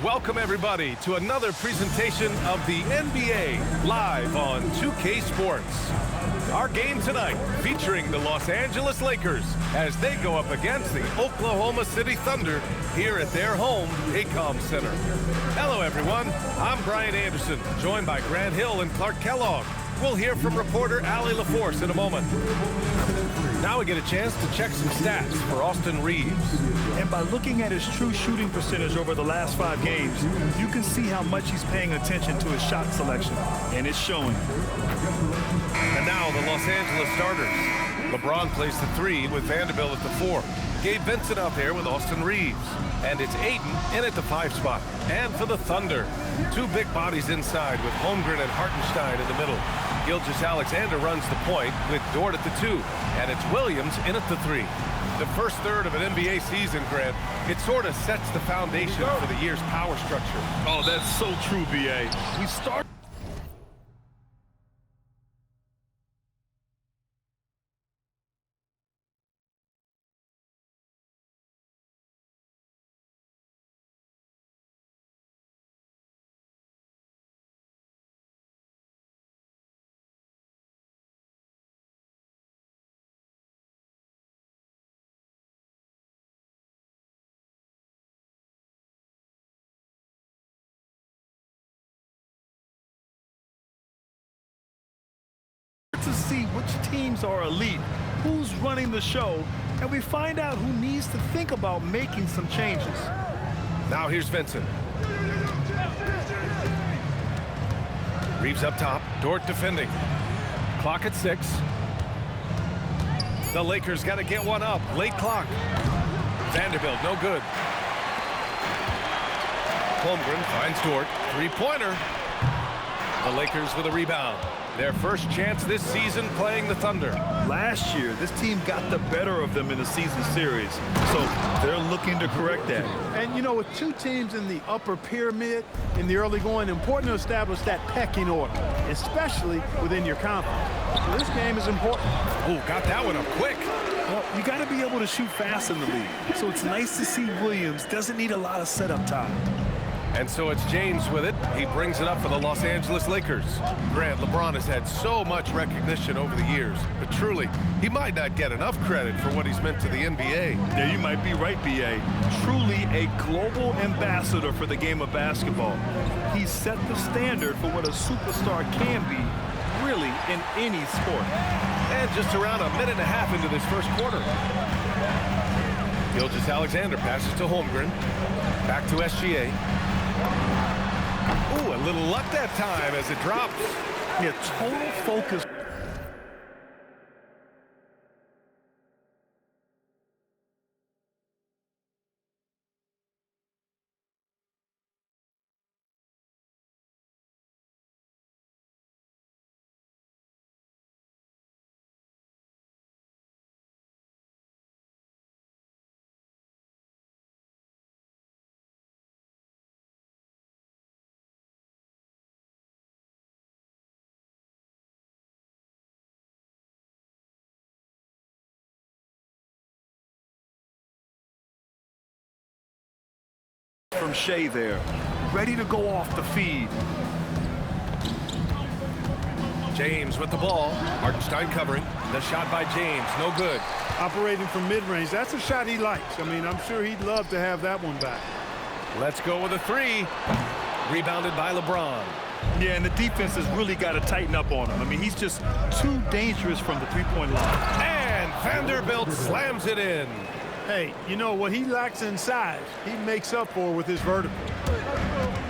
Welcome, everybody, to another presentation of the NBA live on 2K Sports. Our game tonight featuring the Los Angeles Lakers as they go up against the Oklahoma City Thunder here at their home, Paycom Center. Hello, everyone. I'm Brian Anderson, joined by Grant Hill and Clark Kellogg. We'll hear from reporter Allie LaForce in a moment. Now we get a chance to check some stats for Austin Reaves. And by looking at his true shooting percentage over the last 5 games, you can see how much he's paying attention to his shot selection, and it's showing. And now the Los Angeles starters. LeBron plays the 3 with Vanderbilt at the 4. Gabe Vincent out there with Austin Reaves. And it's Ayton in at the 5 spot. And for the Thunder, 2 big bodies inside with Holmgren and Hartenstein in the middle. Gilgeous-Alexander runs the point with Dort at the 2. And it's Williams in at the 3. The first third of an NBA season, Grant, it sort of sets the foundation for the year's power structure. Oh, that's so true, B.A. We start. To see which teams are elite, who's running the show, and we find out who needs to think about making some changes. Now here's Vincent. Reaves up top, Dort defending. Clock at 6. The Lakers got to get one up. Late clock. Vanderbilt, no good. Holmgren finds Dort. 3-pointer. The Lakers with a rebound. Their first chance this season playing the Thunder. Last year, this team got the better of them in the season series, so they're looking to correct that. And, you know, with 2 teams in the upper pyramid in the early going, important to establish that pecking order, especially within your conference. So this game is important. Oh, got that one up quick. Well, you got to be able to shoot fast in the league, so it's nice to see Williams doesn't need a lot of setup time. And so it's James with it. He brings it up for the Los Angeles Lakers. Grant, LeBron has had so much recognition over the years, but truly, he might not get enough credit for what he's meant to the NBA. Yeah, you might be right, B.A. Truly a global ambassador for the game of basketball. He's set the standard for what a superstar can be, really, in any sport. And just around a minute and a half into this first quarter. Gilgeous-Alexander passes to Holmgren. Back to SGA. Ooh, a little luck that time as it drops. Yeah, total focus. From Shea there, ready to go off the feed. James with the ball. Hartenstein covering. The shot by James, no good. Operating from mid-range, that's a shot he likes. I mean, I'm sure he'd love to have that one back. Let's go with a 3. Rebounded by LeBron. Yeah, and the defense has really got to tighten up on him. I mean, he's just too dangerous from the 3-point line. And Vanderbilt slams it in. Hey, you know, what he lacks in size, he makes up for with his vertical.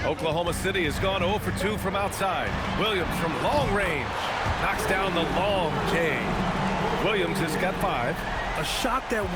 Oklahoma City has gone 0 for 2 from outside. Williams from long range knocks down the long J. Williams has got 5. A shot that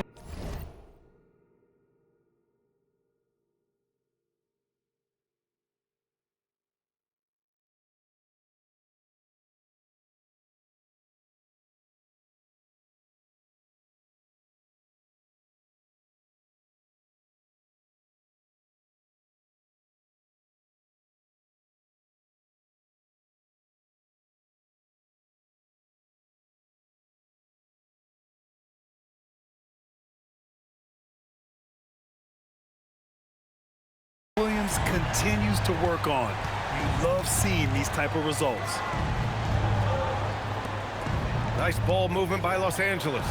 Sims continues to work on. You love seeing these type of results. Nice ball movement by Los Angeles.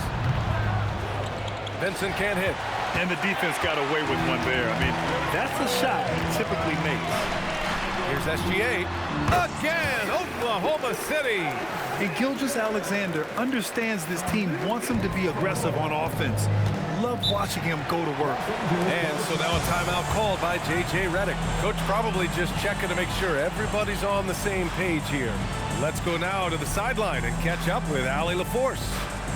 Vincent can't hit. And the defense got away with one there. I mean, that's a shot he typically makes. Here's SGA. Again, Oklahoma City. And Gilgeous-Alexander understands this team wants him to be aggressive on offense. Love watching him go to work. And so now a timeout called by J.J. Redick. Coach probably just checking to make sure everybody's on the same page here. Let's go now to the sideline and catch up with Allie LaForce.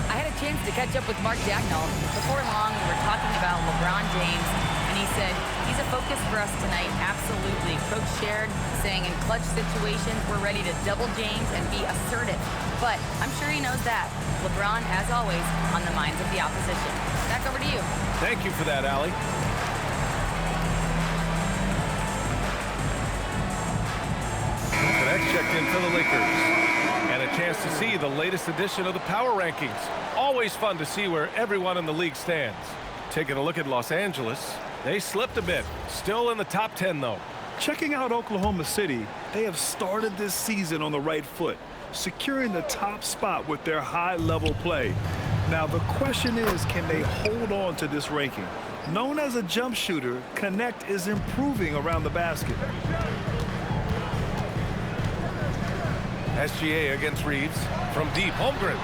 I had a chance to catch up with Mark Dagnall. Before long, we were talking about LeBron James, and he said, he's a focus for us tonight, absolutely. Coach shared, saying in clutch situations, we're ready to double James and be assertive. But I'm sure he knows that. LeBron, as always, on the minds of the opposition. Back over to you. Thank you for that, Allie. The next checked in for the Lakers. And a chance to see the latest edition of the power rankings. Always fun to see where everyone in the league stands. Taking a look at Los Angeles, they slipped a bit. Still in the top 10, though. Checking out Oklahoma City, they have started this season on the right foot, securing the top spot with their high-level play. Now, the question is, can they hold on to this ranking? Known as a jump shooter, Connect is improving around the basket. SGA against Reeves from deep. Holmgren.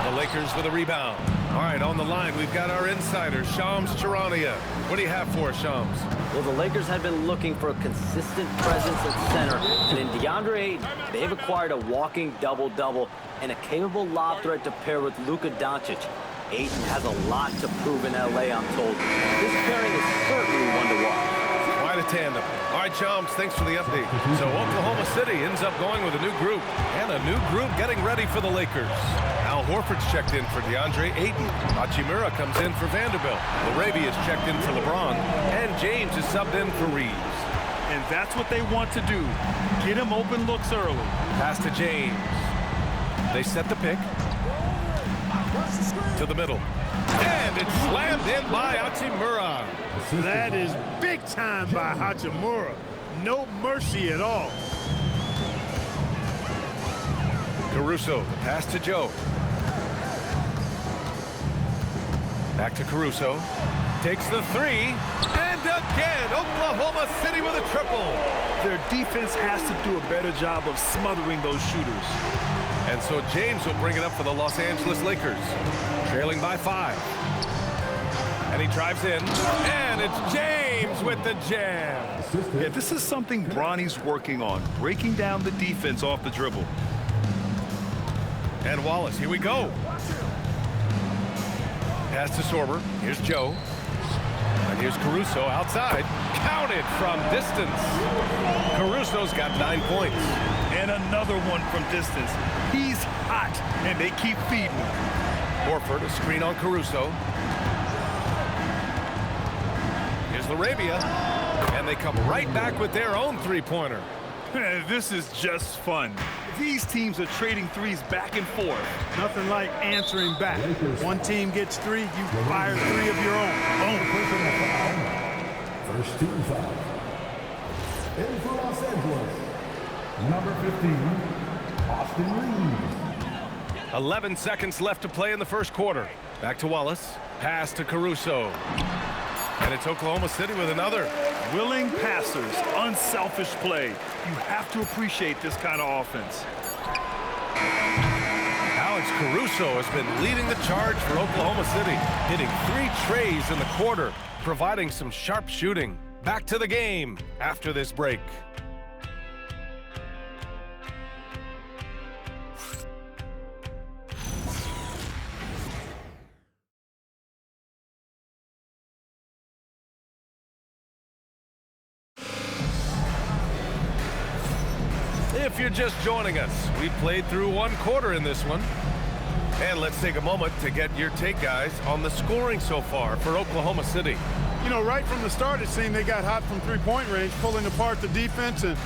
The Lakers with a rebound. All right, on the line, we've got our insider, Shams Charania. What do you have for us, Shams? Well, the Lakers have been looking for a consistent presence at center. And in DeAndre Ayton, they've acquired a walking double-double and a capable lob threat to pair with Luka Doncic. Ayton has a lot to prove in L.A., I'm told. This pairing is certainly one to watch. Quite a tandem. All right, Shams, thanks for the update. So Oklahoma City ends up going with a new group, and a new group getting ready for the Lakers. Al Horford's checked in for DeAndre Ayton. Hachimura comes in for Vanderbilt. Larabia's checked in for LeBron, and James is subbed in for Reeves. And that's what they want to do. Get him open looks early. Pass to James. They set the pick. To the middle. And it's slammed in by Hachimura. That is big time by Hachimura. No mercy at all. Caruso, the pass to Joe. Back to Caruso. Takes the three. And again, Oklahoma City with a triple. Their defense has to do a better job of smothering those shooters. And so James will bring it up for the Los Angeles Lakers. Trailing by 5. And he drives in. And it's James with the jam. Yeah, this is something Bronny's working on, breaking down the defense off the dribble. And Wallace, here we go. Pass to Sorber. Here's Joe. And here's Caruso outside. Counted from distance. Caruso's got 9 points. And another one from distance. He's hot, and they keep feeding him. Horford, a screen on Caruso. Here's Larabia. And they come right back with their own three-pointer. This is just fun. These teams are trading threes back and forth. Nothing like answering back. One team gets 3, you fire 3 of your own. Boom. First team foul. In for Los Angeles, number 15, Austin Reeves. 11 seconds left to play in the first quarter. Back to Wallace. Pass to Caruso. And it's Oklahoma City with another. Willing passers, unselfish play. You have to appreciate this kind of offense. Alex Caruso has been leading the charge for Oklahoma City, hitting 3 trays in the quarter, providing some sharp shooting. Back to the game after this break. If you're just joining us, we played through 1 quarter in this one. And let's take a moment to get your take, guys, on the scoring so far for Oklahoma City. You know, right from the start, it seemed they got hot from three-point range, pulling apart the defense and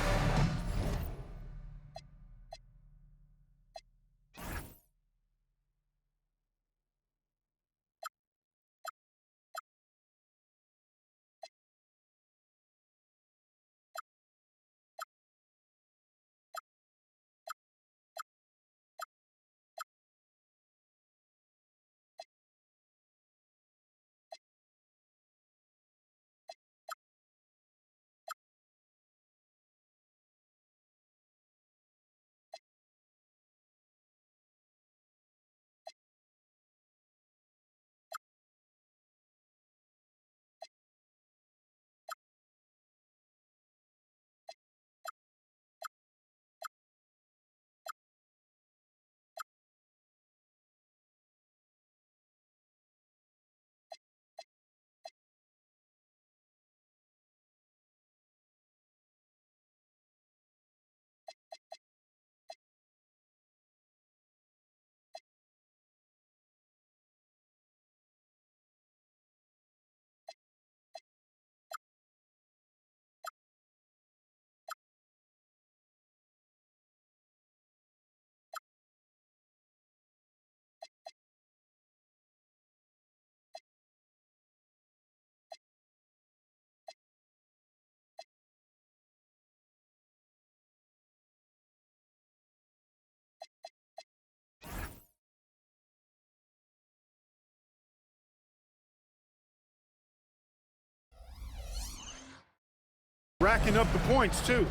racking up the points, too.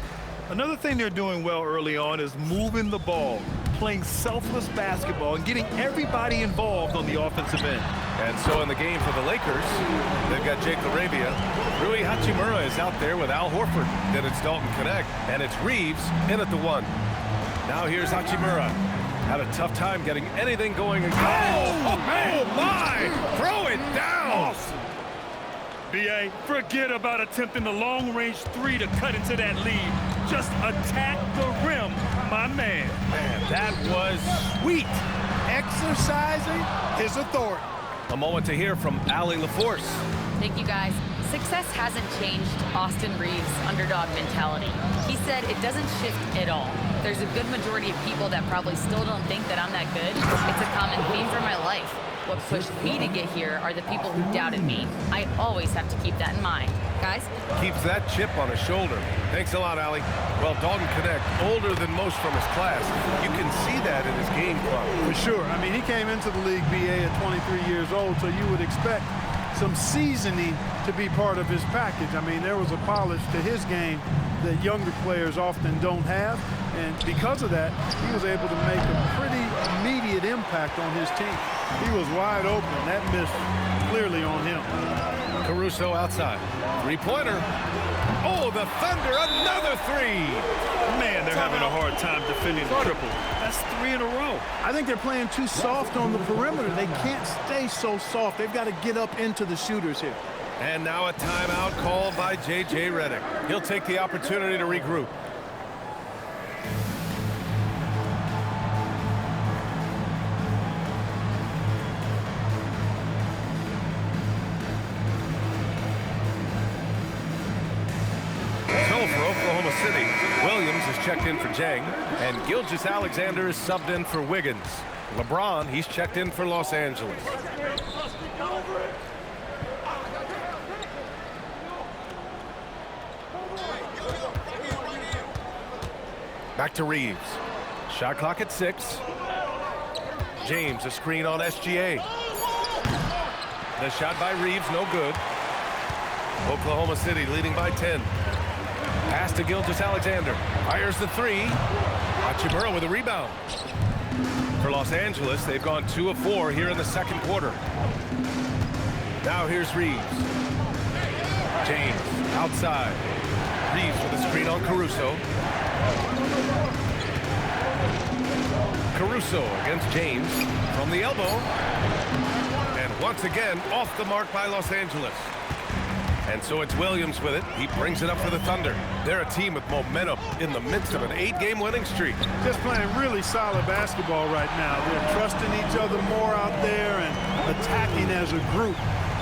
Another thing they're doing well early on is moving the ball, playing selfless basketball, and getting everybody involved on the offensive end. And so in the game for the Lakers, they've got Jake LaRavia. Rui Hachimura is out there with Al Horford. Then it's Dalton Knecht, and it's Reeves in at the 1. Now here's Hachimura. Had a tough time getting anything going again. Oh, my! Throw it down! Awesome. B.A., forget about attempting the long-range 3 to cut into that lead. Just attack the rim, my man. Man, that was sweet. Exercising his authority. A moment to hear from Allie LaForce. Thank you, guys. Success hasn't changed Austin Reeves' underdog mentality. He said it doesn't shift at all. There's a good majority of people that probably still don't think that I'm that good. It's a common theme for my life. What pushed me to get here are the people who doubted me. I always have to keep that in mind. Guys? Keeps that chip on his shoulder. Thanks a lot, Allie. Well, Dalton Knecht, older than most from his class. You can see that in his game club. For sure. I mean, he came into the league, BA, at 23 years old, so you would expect some seasoning to be part of his package. I mean, there was a polish to his game that younger players often don't have, and because of that, he was able to make a pretty immediate impact on his team. He was wide open. That missed clearly on him. Caruso outside. Three-pointer. Oh, the Thunder, another 3. Man, they're having a hard time defending the triple. That's 3 in a row. I think they're playing too soft on the perimeter. They can't stay so soft. They've got to get up into the shooters here. And now a timeout called by J.J. Redick. He'll take the opportunity to regroup. So for Oklahoma City, Williams is checked in for Jang, and Gilgeous-Alexander is subbed in for Wiggins. LeBron, he's checked in for Los Angeles. Back to Reeves. Shot clock at 6. James, a screen on SGA. The shot by Reeves, no good. Oklahoma City leading by 10. Pass to Gilgeous-Alexander. Fires the 3. Hachimura with a rebound. For Los Angeles, they've gone 2 of 4 here in the second quarter. Now here's Reeves. James outside. Reeves with a screen on Caruso. Caruso against James from the elbow. And once again, off the mark by Los Angeles. And so it's Williams with it. He brings it up for the Thunder. They're a team with momentum in the midst of an 8-game winning streak. Just playing really solid basketball right now. They're trusting each other more out there and attacking as a group.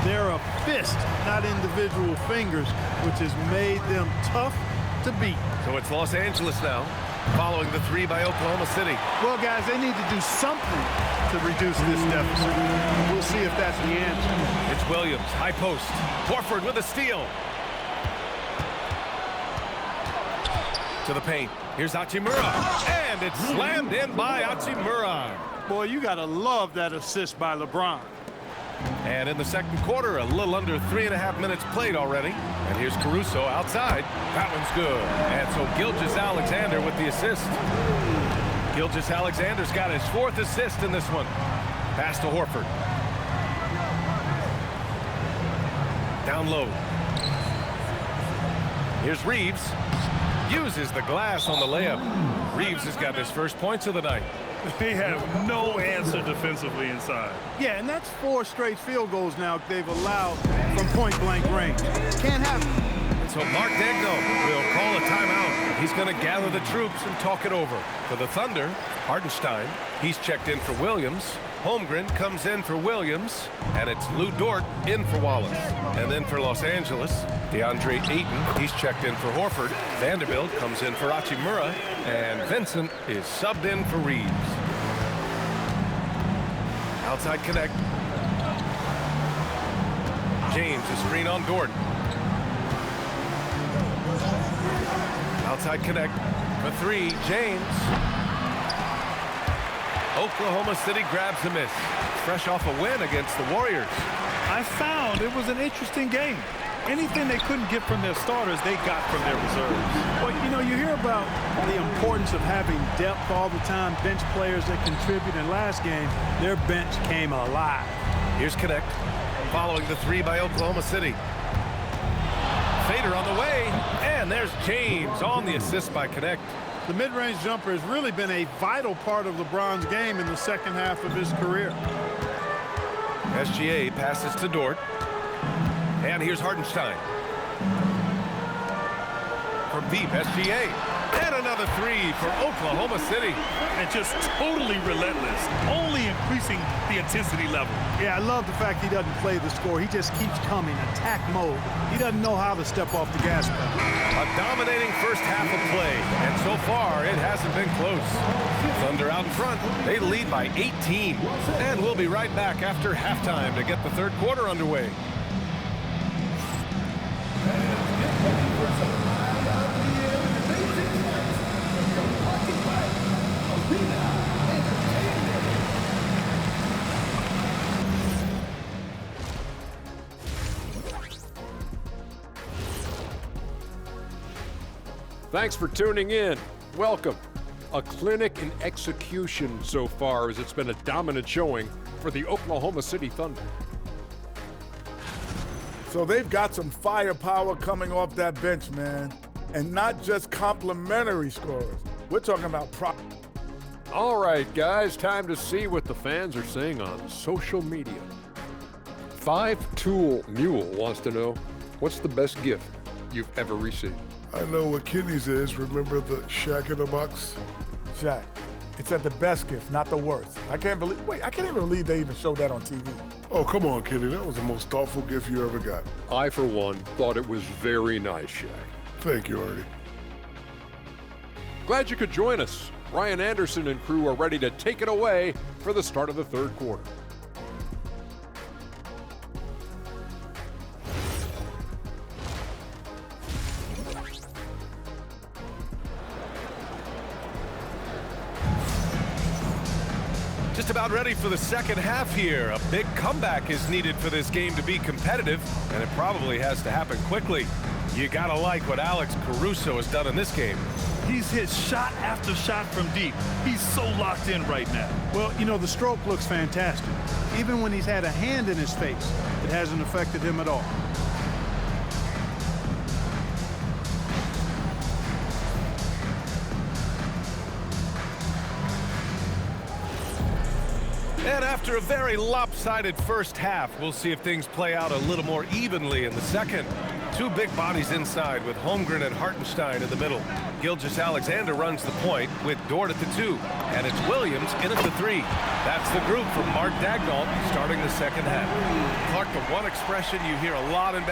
They're a fist, not individual fingers, which has made them tough to beat. So it's Los Angeles now, following the 3 by Oklahoma City. Well, guys, they need to do something to reduce this deficit. We'll see if that's the answer. It's Williams, high post. Horford with a steal. To the paint. Here's Hachimura. And it's slammed in by Hachimura. Boy, you got to love that assist by LeBron. And in the second quarter, a little under 3.5 minutes played already. And here's Caruso outside. That one's good. And so Gilgeous-Alexander with the assist. Gilgeous-Alexander's got his 4th assist in this one. Pass to Horford. Down low. Here's Reeves. Uses the glass on the layup. Reeves has got his first points of the night. They have no answer defensively inside. Yeah, and that's 4 straight field goals now they've allowed from point-blank range. Can't happen. So Mark Daigneault will call a timeout. He's going to gather the troops and talk it over. For the Thunder, Hartenstein, he's checked in for Williams. Holmgren comes in for Williams, and it's Lou Dort in for Wallace. And then for Los Angeles, DeAndre Ayton, he's checked in for Horford. Vanderbilt comes in for Hachimura, and Vincent is subbed in for Reeves. Outside Knecht. James, a screen on Dort. Outside Knecht for 3, James. Oklahoma City grabs a miss. Fresh off a win against the Warriors. I found it was an interesting game. Anything they couldn't get from their starters, they got from their reserves. Well, you know, you hear about the importance of having depth all the time, bench players that contribute. In last game, their bench came alive. Here's Connect, following the three by Oklahoma City. Fader on the way, and there's James on the assist by Connect. The mid-range jumper has really been a vital part of LeBron's game in the second half of his career. SGA passes to Dort. And here's Hartenstein. From deep, SGA. And another three for Oklahoma City. And just totally relentless, only increasing the intensity level. Yeah, I love the fact he doesn't play the score. He just keeps coming, attack mode. He doesn't know how to step off the gas pedal. A dominating first half of play, and so far it hasn't been close. Thunder out in front. They lead by 18. And we'll be right back after halftime to get the third quarter underway. Thanks for tuning in. Welcome. A clinic in execution so far, as it's been a dominant showing for the Oklahoma City Thunder. So they've got some firepower coming off that bench, man. And not just complimentary scorers. We're talking about All right, guys, time to see what the fans are saying on social media. Five-Tool Mule wants to know, what's the best gift you've ever received? I know what Kenny's is. Remember the Shaq in the Box? Shaq. It said the best gift, not the worst. I can't even believe they even showed that on TV. Oh, come on, Kenny. That was the most thoughtful gift you ever got. I, for one, thought it was very nice, Shaq. Thank you, Artie. Glad you could join us. Ryan Anderson and crew are ready to take it away for the start of the third quarter. Just about ready for the second half here. A big comeback is needed for this game to be competitive, and it probably has to happen quickly. You gotta like what Alex Caruso has done in this game. He's hit shot after shot from deep. He's so locked in right now. Well, you know, the stroke looks fantastic. Even when he's had a hand in his face, it hasn't affected him at all. And after a very lopsided first half, we'll see if things play out a little more evenly in the second. Two big bodies inside with Holmgren and Hartenstein in the middle. Gilgeous-Alexander runs the point with Dort at the 2. And it's Williams in at the 3. That's the group from Mark Daigneault starting the second half. Clark, the one expression you hear a lot in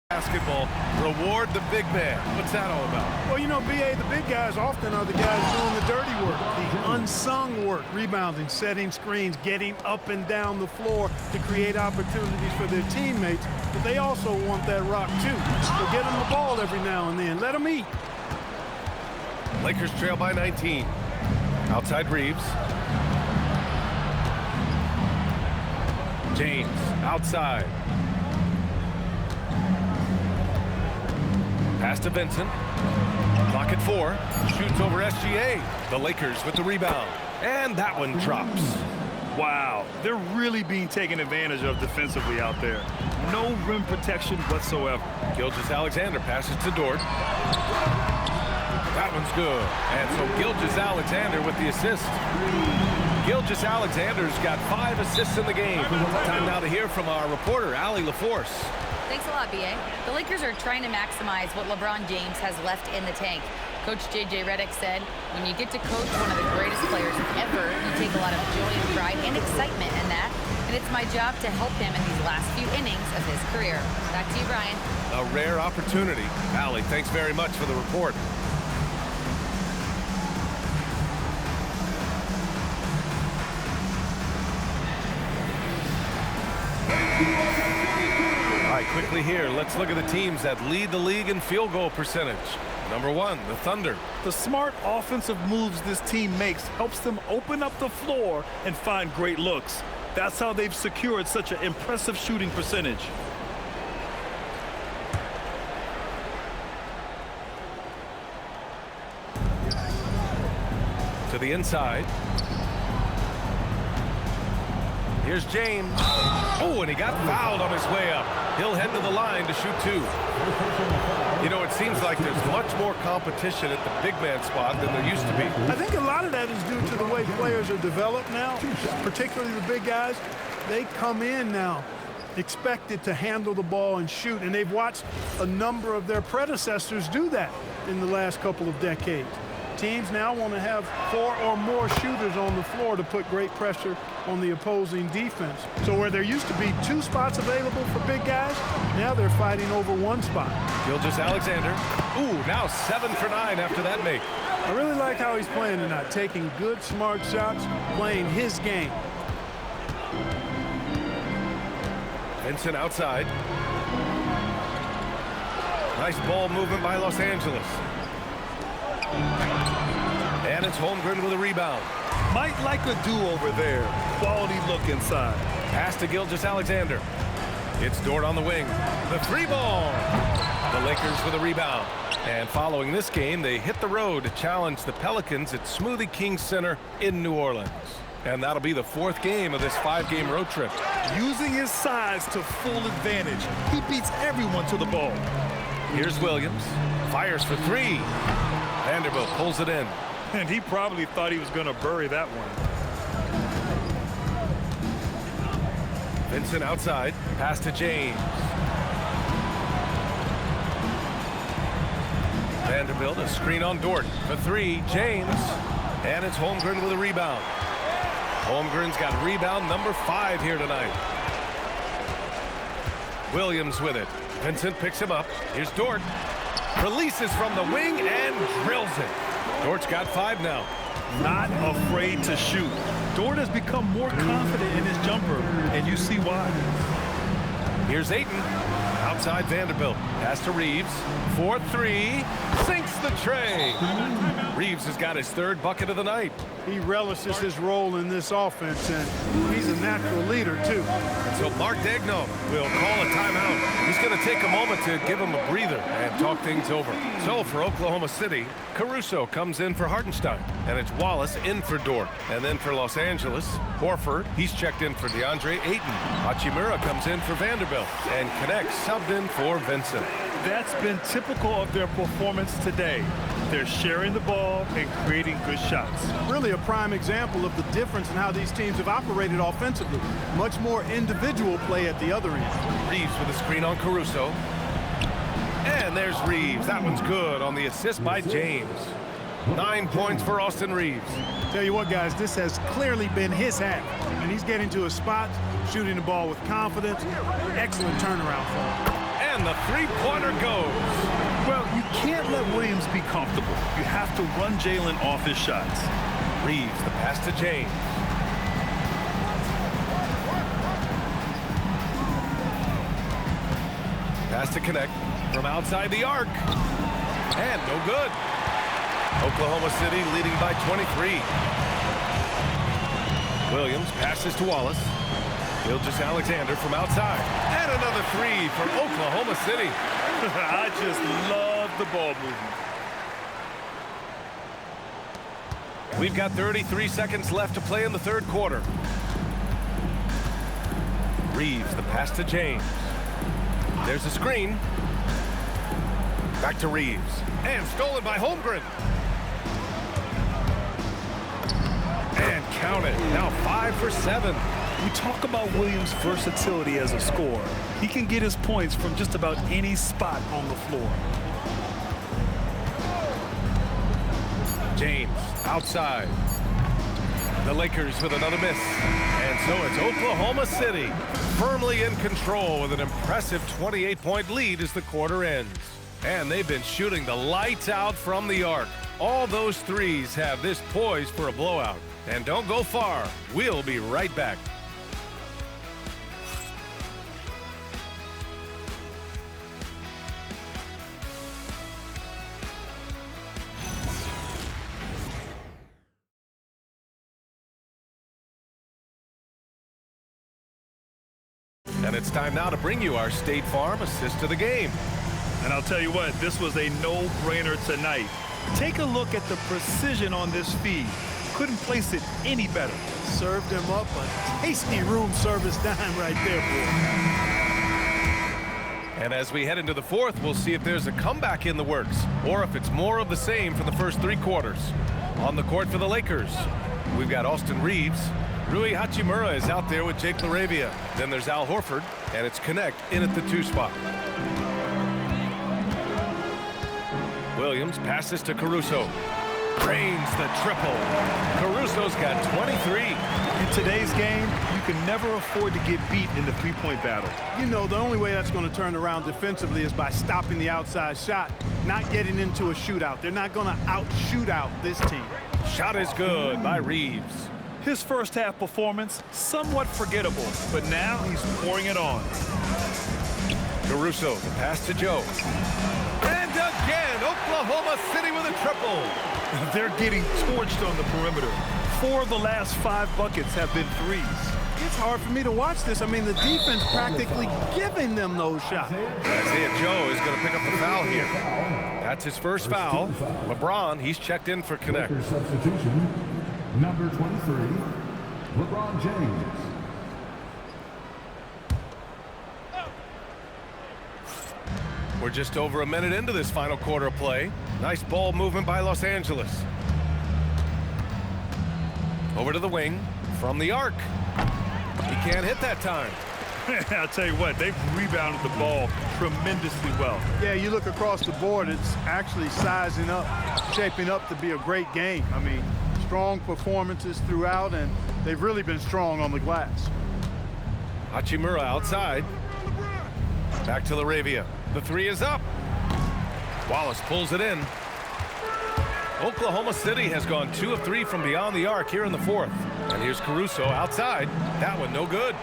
basketball, reward the big man. What's that all about? Well, you know, B.A., the big guys often are the guys doing the dirty work, the unsung work, rebounding, setting screens, getting up and down the floor to create opportunities for their teammates. But they also want that rock, too. So get them the ball every now and then. Let them eat. Lakers trail by 19. Outside Reeves. James outside. Pass to Vincent. Clock at 4. Shoots over SGA. The Lakers with the rebound. And that one drops. Wow, they're really being taken advantage of defensively out there. No rim protection whatsoever. Gilgeous-Alexander passes to Dort. That one's good. And so Gilgeous-Alexander with the assist. Gilgeous-Alexander's got 5 assists in the game. Time now to hear from our reporter, Allie LaForce. Thanks a lot, B.A. The Lakers are trying to maximize what LeBron James has left in the tank. Coach J.J. Redick said, when you get to coach one of the greatest players ever, you take a lot of joy and pride and excitement in that. And it's my job to help him in these last few innings of his career. Back to you, Brian. A rare opportunity. Allie, thanks very much for the report. All right, quickly here, let's look at the teams that lead the league in field goal percentage. Number 1, the Thunder. The smart offensive moves this team makes helps them open up the floor and find great looks. That's how they've secured such an impressive shooting percentage. To the inside. Here's James. Oh, and he got fouled on his way up. He'll head to the line to shoot 2. You know, it seems like there's much more competition at the big man spot than there used to be. I think a lot of that is due to the way players are developed now, particularly the big guys. They come in now expected to handle the ball and shoot, and they've watched a number of their predecessors do that in the last couple of decades. Teams now want to have 4 or more shooters on the floor to put great pressure on the opposing defense. So where there used to be 2 spots available for big guys, now they're fighting over 1 spot. Gilgeous-Alexander. Ooh, now 7 for 9 after that make. I really like how he's playing tonight, taking good, smart shots, playing his game. Vincent outside. Nice ball movement by Los Angeles. And it's Holmgren with a rebound. Might like a do-over there. Quality look inside. Pass to Gilgeous-Alexander. It's Dort on the wing. The 3-ball. The Lakers with a rebound. And following this game, they hit the road to challenge the Pelicans at Smoothie King Center in New Orleans. And that'll be the 4th game of this 5-game road trip. Using his size to full advantage. He beats everyone to the ball. Here's Williams. Fires for 3. Vanderbilt pulls it in. And he probably thought he was going to bury that one. Vincent outside. Pass to James. Vanderbilt, a screen on Dort for 3. James. And it's Holmgren with a rebound. Holmgren's got rebound number 5 here tonight. Williams with it. Vincent picks him up. Here's Dort. Releases from the wing and drills it. Dort's got 5 now. Not afraid to shoot. Dort has become more confident in his jumper, and you see why. Here's Ayton. Outside Vanderbilt. Pass to Reeves. 4-3. Sinks the tray. Reeves has got his 3rd bucket of the night. He relishes his role in this offense, and he's a natural leader, too. And so Mark Daigneault will call a timeout. He's going to take a moment to give him a breather and talk things over. So for Oklahoma City, Caruso comes in for Hartenstein, and it's Wallace in for Dort. And then for Los Angeles, Horford, he's checked in for DeAndre Ayton. Hachimura comes in for Vanderbilt, and Knecht subbed in for Vincent. That's been typical of their performance today. They're sharing the ball and creating good shots. Really a prime example of the difference in how these teams have operated offensively. Much more individual play at the other end. Reeves with a screen on Caruso. And there's Reeves. That one's good on the assist by James. 9 points for Austin Reeves. Tell you what, guys, this has clearly been his half. And he's getting to his spot, shooting the ball with confidence. Excellent turnaround for him. And the 3-pointer goes. Well, you can't let Williams be comfortable. You have to run Jalen off his shots. Reeves, the pass to James. Pass to Knecht from outside the arc. And no good. Oklahoma City leading by 23. Williams passes to Wallace. Gilgeous-Alexander from outside. And another three for Oklahoma City. I just love the ball movement. We've got 33 seconds left to play in the third quarter. Reeves, the pass to James. There's a screen. Back to Reeves. And stolen by Holmgren. And count it. Now 5 for 7. We talk about Williams' versatility as a scorer. He can get his points from just about any spot on the floor. James outside. The Lakers with another miss. And so it's Oklahoma City firmly in control with an impressive 28-point lead as the quarter ends. And they've been shooting the lights out from the arc. All those threes have this poised for a blowout. And don't go far. We'll be right back. And it's time now to bring you our State Farm assist of the game. And I'll tell you what, this was a no-brainer tonight. Take a look at the precision on this feed. Couldn't place it any better. Served him up a tasty room service dime right there, boy. And as we head into the fourth, we'll see if there's a comeback in the works or if it's more of the same for the first three quarters. On the court for the Lakers, we've got Austin Reeves. Rui Hachimura is out there with Jake LaRavia. Then there's Al Horford, and it's Connect in at the 2 spot. Williams passes to Caruso. Drains the triple. Caruso's got 23. In today's game, you can never afford to get beat in the three-point battle. You know, the only way that's going to turn around defensively is by stopping the outside shot, not getting into a shootout. They're not going to out-shoot out this team. Shot is good by Reeves. His first half performance, somewhat forgettable, but now he's pouring it on. Caruso, the pass to Joe. And again, Oklahoma City with a triple. They're getting torched on the perimeter. 4 of the last 5 buckets have been threes. It's hard for me to watch this. I mean, the defense practically giving them those shots. Isaiah Joe is going to pick up the foul here. That's his first foul. LeBron, he's checked in for Connect. Substitution, number 23, LeBron James. We're just over a minute into this final quarter of play. Nice ball movement by Los Angeles. Over to the wing from the arc. He can't hit that time. I'll tell you what, they've rebounded the ball tremendously well. Yeah, you look across the board, it's actually sizing up, shaping up to be a great game. I mean, strong performances throughout, and they've really been strong on the glass. Hachimura outside. Back to LaRavia. The three is up. Wallace pulls it in. Oklahoma City has gone 2 of 3 from beyond the arc here in the fourth. And here's Caruso outside. That one no good.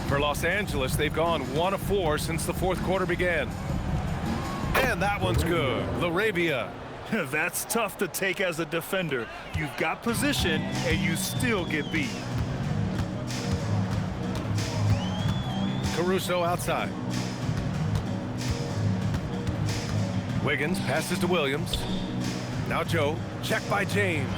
For Los Angeles, they've gone 1 of 4 since the fourth quarter began. And that one's good. LaRavia. That's tough to take as a defender. You've got position, and you still get beat. Caruso outside. Wiggins passes to Williams. Now Joe. Check by James.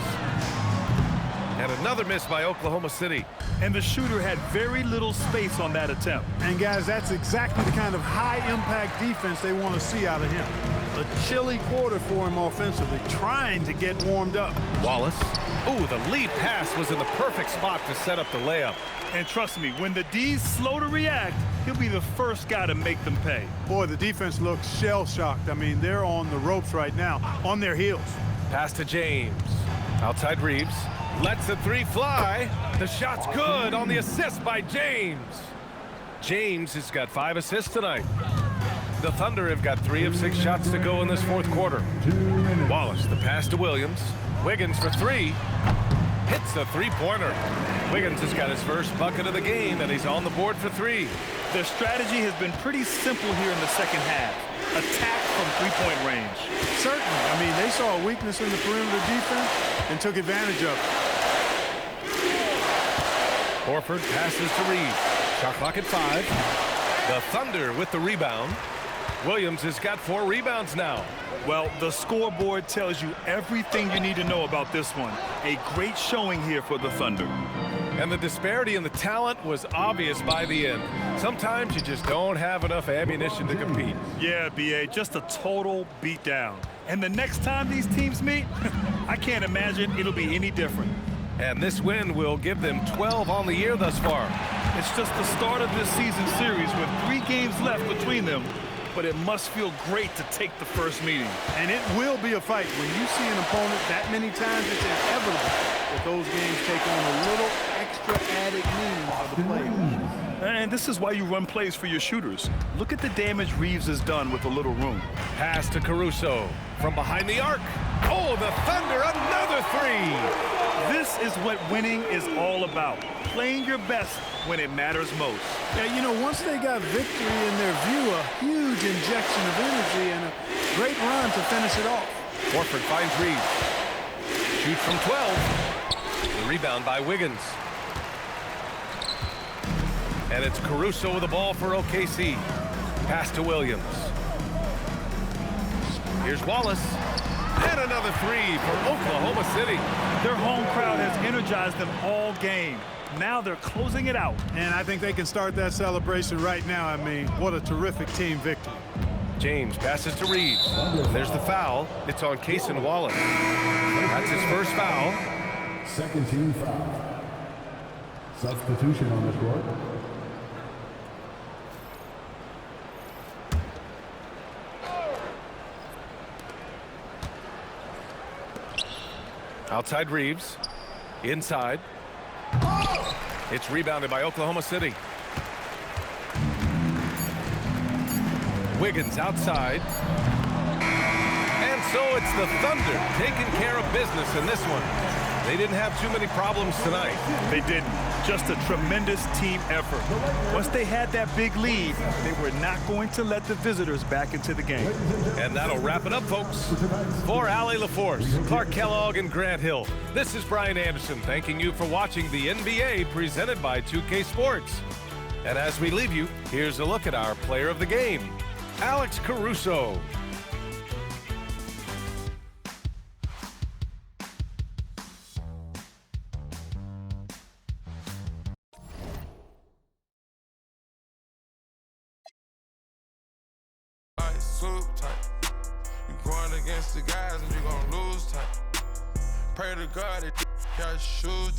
And another miss by Oklahoma City. And the shooter had very little space on that attempt. And guys, that's exactly the kind of high-impact defense they want to see out of him. A chilly quarter for him offensively, trying to get warmed up. Wallace. Ooh, the lead pass was in the perfect spot to set up the layup. And trust me, when the D's slow to react, he'll be the first guy to make them pay. Boy, the defense looks shell-shocked. I mean, they're on the ropes right now, on their heels. Pass to James. Outside Reeves. Lets the three fly. The shot's good on the assist by James. James has got 5 assists tonight. The Thunder have got 3 of 6 shots to go in this fourth quarter. Wallace, the pass to Williams. Wiggins for 3. Hits the three-pointer. Wiggins has got his first bucket of the game, and he's on the board for 3. Their strategy has been pretty simple here in the second half. Attack from three-point range. Certainly. I mean, they saw a weakness in the perimeter defense and took advantage of it. Horford passes to Reed. Shot clock at 5. The Thunder with the rebound. Williams has got 4 rebounds now. Well, the scoreboard tells you everything you need to know about this one. A great showing here for the Thunder. And the disparity in the talent was obvious by the end. Sometimes you just don't have enough ammunition to compete. Yeah, B.A., just a total beatdown. And the next time these teams meet, I can't imagine it'll be any different. And this win will give them 12 on the year thus far. It's just the start of this season series with 3 games left between them, but it must feel great to take the first meeting. And it will be a fight. When you see an opponent that many times, it's inevitable that those games take on a little extra added meaning for the players. And this is why you run plays for your shooters. Look at the damage Reeves has done with a little room. Pass to Caruso from behind the arc. Oh, the Thunder, another 3. This is what winning is all about. Playing your best when it matters most. Yeah, you know, once they got victory in their view, a huge injection of energy and a great run to finish it off. Horford finds Reeves. Shoots from 12. The rebound by Wiggins. And it's Caruso with the ball for OKC. Pass to Williams. Here's Wallace. And another 3 for Oklahoma City. Their home crowd has energized them all game. Now they're closing it out. And I think they can start that celebration right now. I mean, what a terrific team victory. James passes to Reeves. There's the foul. It's on Cason Wallace. That's his first foul. Second team foul. Substitution on the court. Outside Reeves. Inside. It's rebounded by Oklahoma City. Wiggins outside. And so it's the Thunder taking care of business in this one. They didn't have too many problems tonight. They didn't. Just a tremendous team effort. Once they had that big lead, they were not going to let the visitors back into the game. And that'll wrap it up, folks. For Allie LaForce, Clark Kellogg, and Grant Hill, this is Brian Anderson thanking you for watching the NBA presented by 2K Sports. And as we leave you, here's a look at our player of the game, Alex Caruso. You going against the guys and you gonna lose tight. Pray to God that got shoes